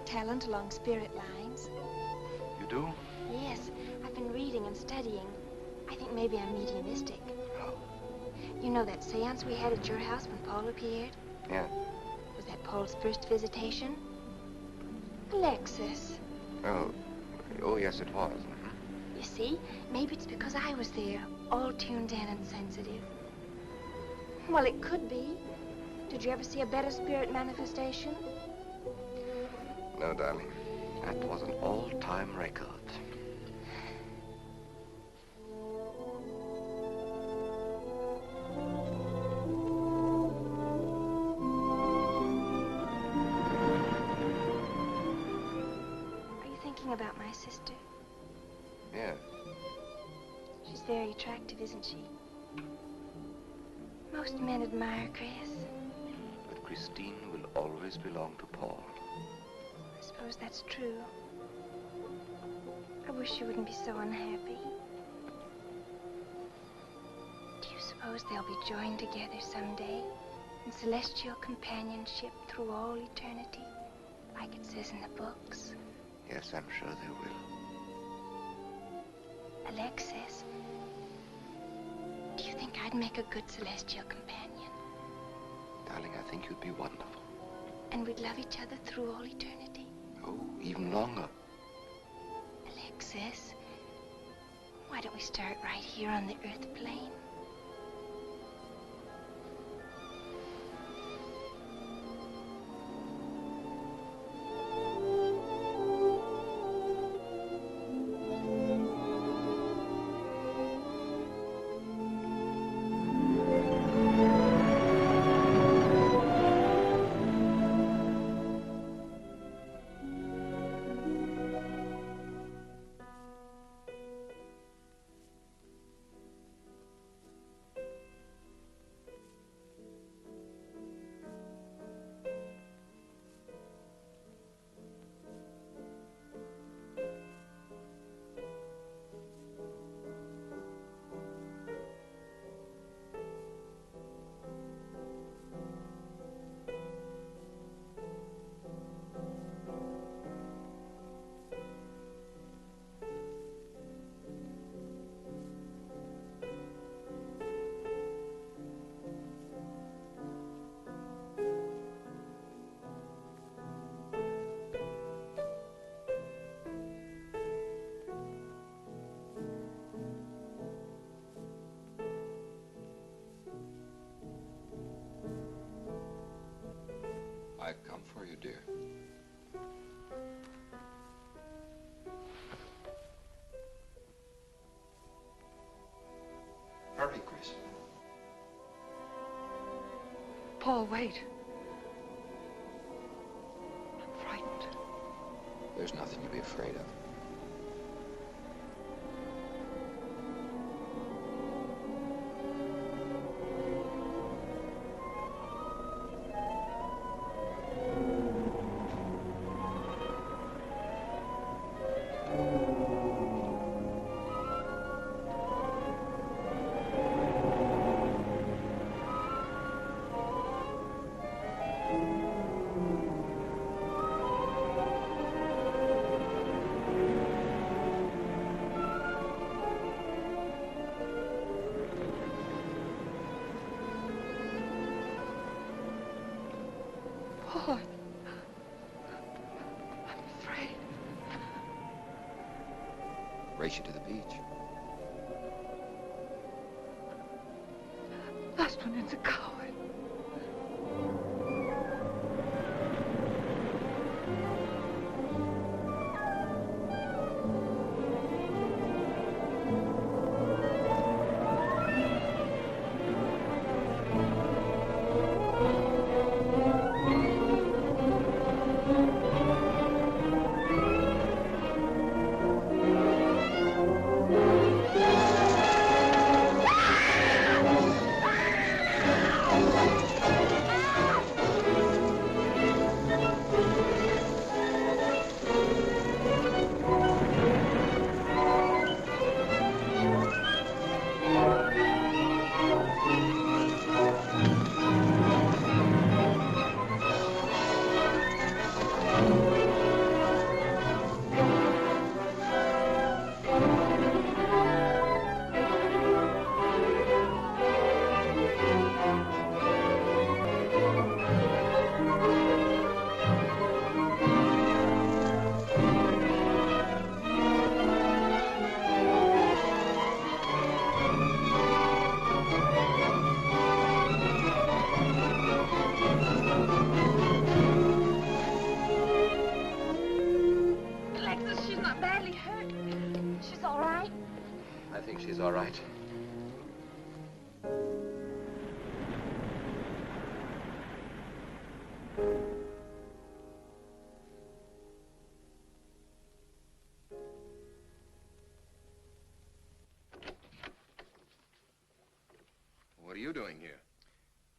Talent along spirit lines. You do? Yes, I've been reading and studying. I think maybe I'm mediumistic. Oh. You know that seance we had at your house when Paul appeared? Yeah. Was that Paul's first visitation? Alexis. Oh, yes, it was. You see, maybe it's because I was there, all tuned in and sensitive. Well, it could be. Did you ever see a better spirit manifestation? No, darling. That was an all-time record. Are you thinking about my sister? Yeah. She's very attractive, isn't she? Most men admire Chris. But Christine will always belong to Paul. I suppose that's true. I wish you wouldn't be so unhappy. Do you suppose they'll be joined together someday in celestial companionship through all eternity, like it says in the books? Yes, I'm sure they will. Alexis, do you think I'd make a good celestial companion? Darling, I think you'd be wonderful. And we'd love each other through all eternity? Oh, even longer. Alexis, why don't we start right here on the earth plane? Paul, wait. I'm frightened. There's nothing to be afraid of. Paul, I'm afraid. Race you to the beach. Last one in's a coward. She's all right. What are you doing here?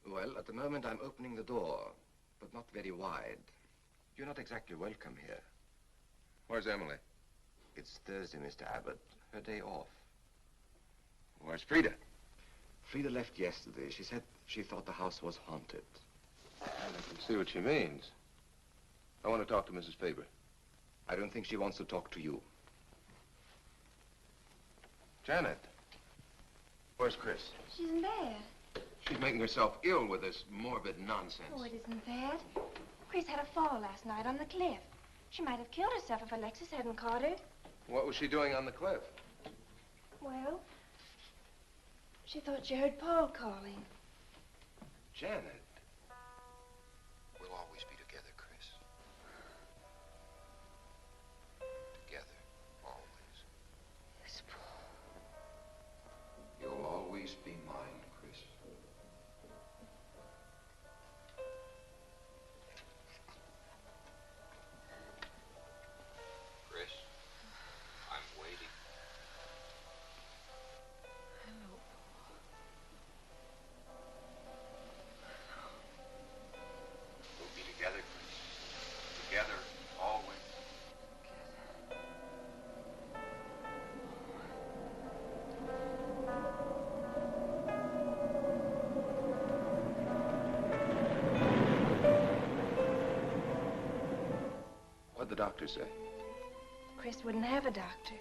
Well, at the moment I'm opening the door, but not very wide. You're not exactly welcome here. Where's Emily? It's Thursday, Mr. Abbott. Her day off. Where's Frida? Frida left yesterday. She said she thought the house was haunted. I can see what she means. I want to talk to Mrs. Faber. I don't think she wants to talk to you. Janet. Where's Chris? She's in bed. She's making herself ill with this morbid nonsense. Oh, it isn't that. Chris had a fall last night on the cliff. She might have killed herself if Alexis hadn't caught her. What was she doing on the cliff? Well, she thought she heard Paul calling. Janet. We'll always be together, Chris. Together, always. Yes, Paul. You'll always be mine, Chris. Chris, I'm waiting. Hello, Paul. We'll be together, Chris. Together, always. What'd the doctor say? Chris wouldn't have a doctor.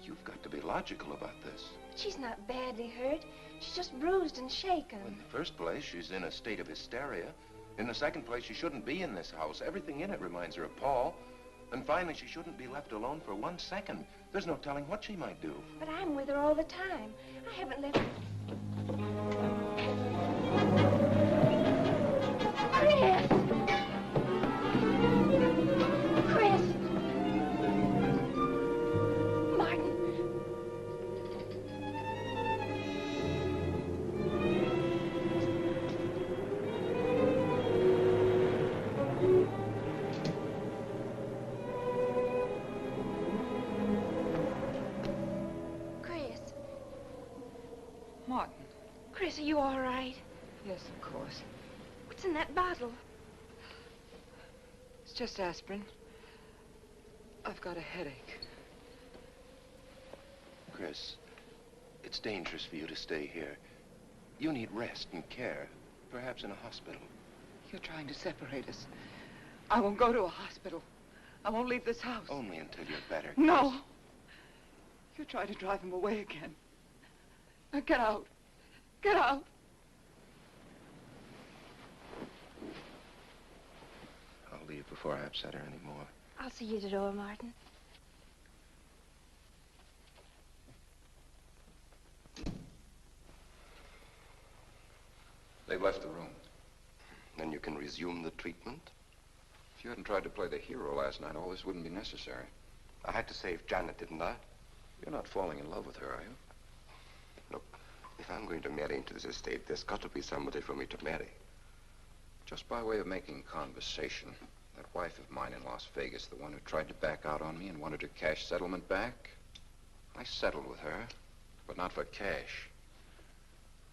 You've got to be logical about this. But she's not badly hurt. She's just bruised and shaken. In the first place, she's in a state of hysteria. In the second place, she shouldn't be in this house. Everything in it reminds her of Paul. And finally, she shouldn't be left alone for 1 second. There's no telling what she might do. But I'm with her all the time. I haven't left her. Chris! Chris! Martin! Yes, of course. What's in that bottle? It's just aspirin. I've got a headache. Chris, it's dangerous for you to stay here. You need rest and care, perhaps in a hospital. You're trying to separate us. I won't go to a hospital. I won't leave this house. Only until you're better. No. You're trying to drive him away again. Now get out. Get out. I'll leave before I upset her anymore. I'll see you at the door, Martin. They've left the room. Then you can resume the treatment? If you hadn't tried to play the hero last night, all this wouldn't be necessary. I had to save Janet, didn't I? You're not falling in love with her, are you? Look, if I'm going to marry into this estate, there's got to be somebody for me to marry. Just by way of making conversation, that wife of mine in Las Vegas, the one who tried to back out on me and wanted her cash settlement back, I settled with her, but not for cash.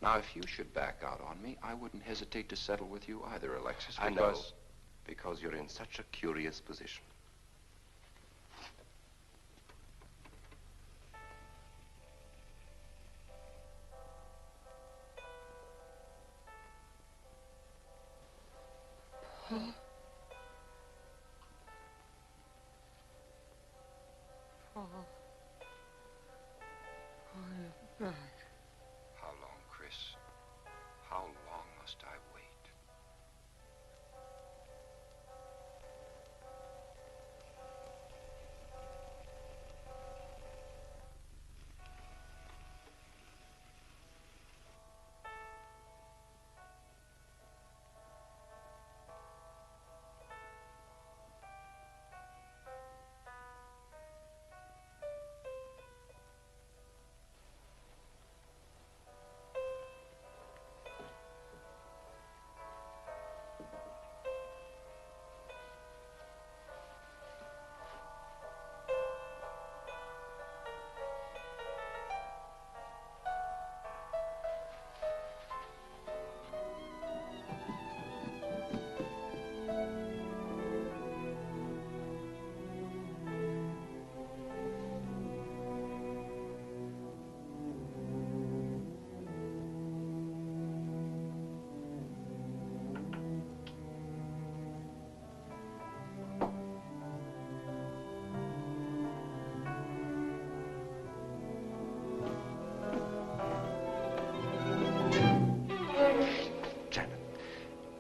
Now, if you should back out on me, I wouldn't hesitate to settle with you either, Alexis, because... I know, because you're in such a curious position. Paul. Paul. Oh, you're back. How long, Chris? How long must I wait?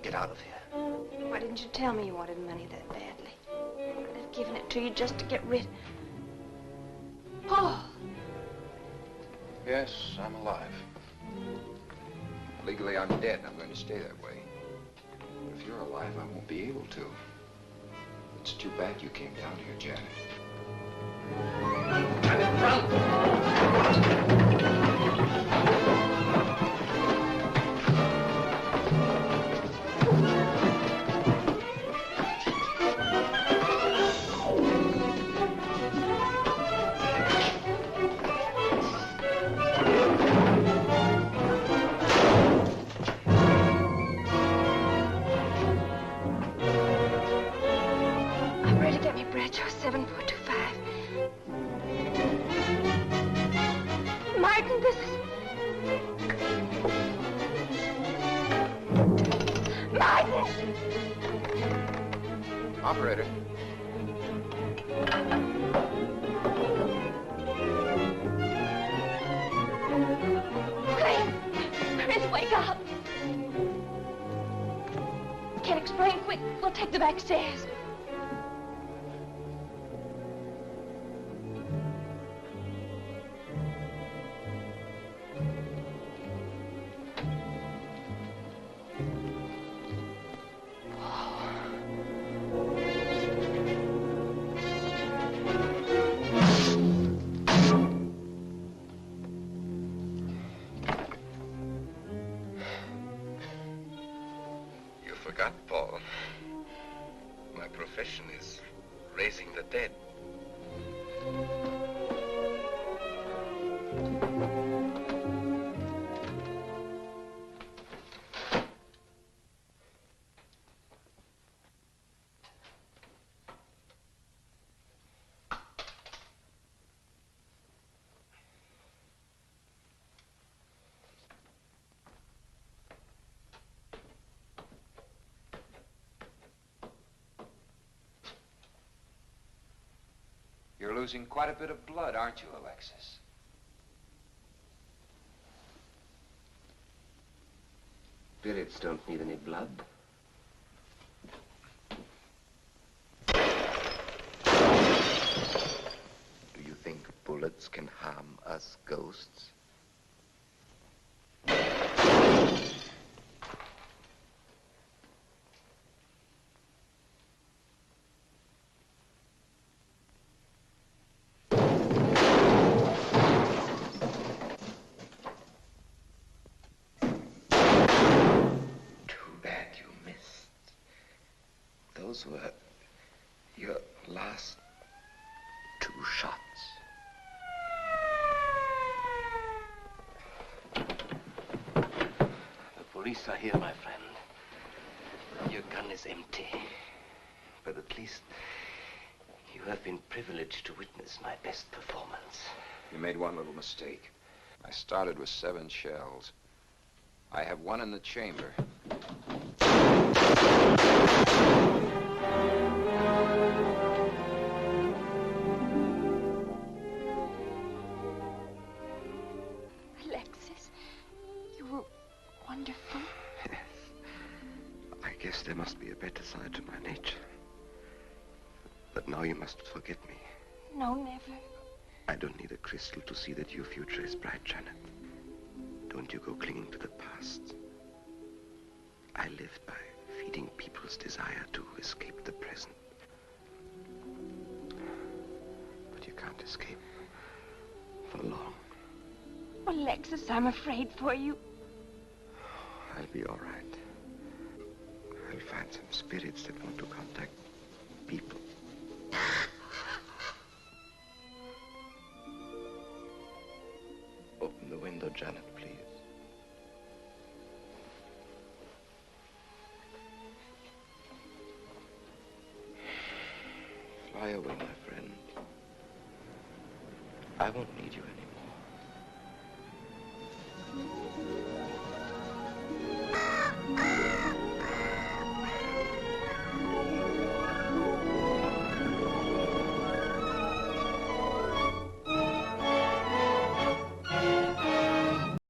Get out of here. Why didn't you tell me you wanted money that badly? I'd have given it to you just to get rid... Paul! Yes, I'm alive. Legally, I'm dead, and I'm going to stay that way. But if you're alive, I won't be able to. It's too bad you came down here, Janet. Janet, run! Operator. Chris, wake up. Can't explain. Quick, we'll take the back stairs. Forgot, Paul. My profession is raising the dead. losing quite a bit of blood, aren't you, Alexis? Spirits don't need any blood. Do you think bullets can harm us ghosts? Those were your last 2 shots. The police are here, my friend. Your gun is empty. But at least you have been privileged to witness my best performance. You made one little mistake. I started with 7 shells. I have 1 in the chamber. Alexis, you were wonderful. Yes. I guess there must be a better side to my nature. But now you must forget me. No, never. I don't need a crystal to see that your future is bright, Janet. Don't you go clinging to the past. I lived by feeding people's desire to escape the present. But you can't escape for long. Oh, Alexis, I'm afraid for you. I'll be all right. I'll find some spirits that want to contact people. Open the window, Janet, please. Fly away, my friend. I won't need you anymore.